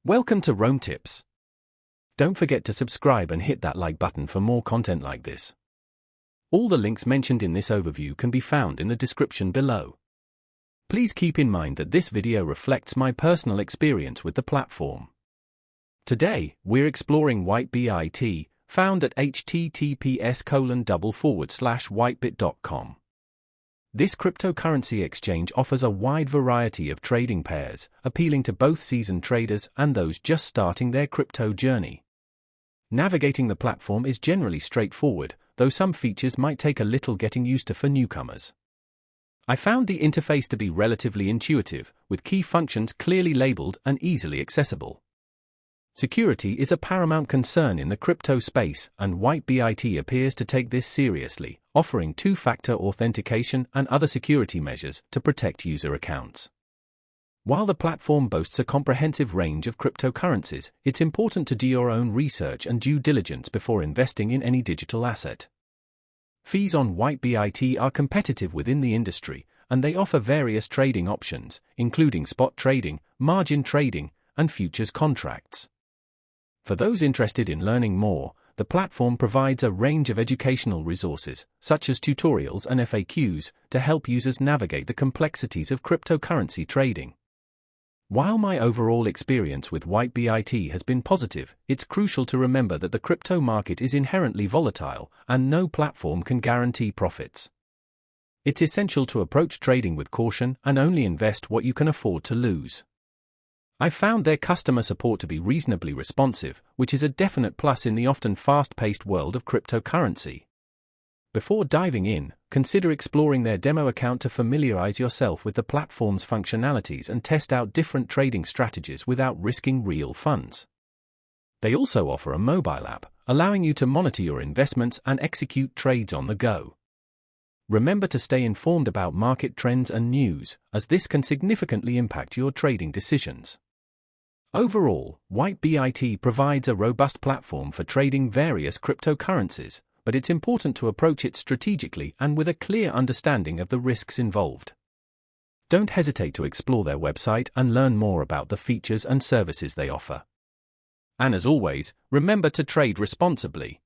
Welcome to Rome Tips. Don't forget to subscribe and hit that like button for more content like this. All the links mentioned in this overview can be found in the description below. Please keep in mind that this video reflects my personal experience with the platform. Today, we're exploring WhiteBIT, found at https://whitebit.com. This cryptocurrency exchange offers a wide variety of trading pairs, appealing to both seasoned traders and those just starting their crypto journey. Navigating the platform is generally straightforward, though some features might take a little getting used to for newcomers. I found the interface to be relatively intuitive, with key functions clearly labeled and easily accessible. Security is a paramount concern in the crypto space, and WhiteBIT appears to take this seriously, offering two-factor authentication and other security measures to protect user accounts. While the platform boasts a comprehensive range of cryptocurrencies, it's important to do your own research and due diligence before investing in any digital asset. Fees on WhiteBIT are competitive within the industry, and they offer various trading options, including spot trading, margin trading, and futures contracts. For those interested in learning more, the platform provides a range of educational resources, such as tutorials and FAQs, to help users navigate the complexities of cryptocurrency trading. While my overall experience with WhiteBIT has been positive, it's crucial to remember that the crypto market is inherently volatile, and no platform can guarantee profits. It's essential to approach trading with caution and only invest what you can afford to lose. I found their customer support to be reasonably responsive, which is a definite plus in the often fast-paced world of cryptocurrency. Before diving in, consider exploring their demo account to familiarize yourself with the platform's functionalities and test out different trading strategies without risking real funds. They also offer a mobile app, allowing you to monitor your investments and execute trades on the go. Remember to stay informed about market trends and news, as this can significantly impact your trading decisions. Overall, WhiteBIT provides a robust platform for trading various cryptocurrencies, but it's important to approach it strategically and with a clear understanding of the risks involved. Don't hesitate to explore their website and learn more about the features and services they offer. And as always, remember to trade responsibly.